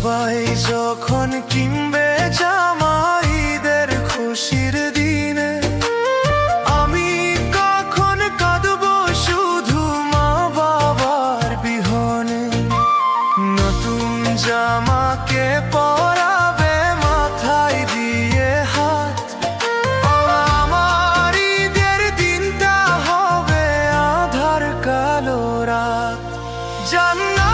সবাই যখন কিনবে জামা ঈদের খুশির দিনে, আমি কখন কাঁদবো শুধু মা বাবার বিহনে। নতুন জামাকে পরাবে মাথায় দিয়ে হাত, আমার ঈদের দিনটা হবে আঁধার কালো রাত। জান্নাত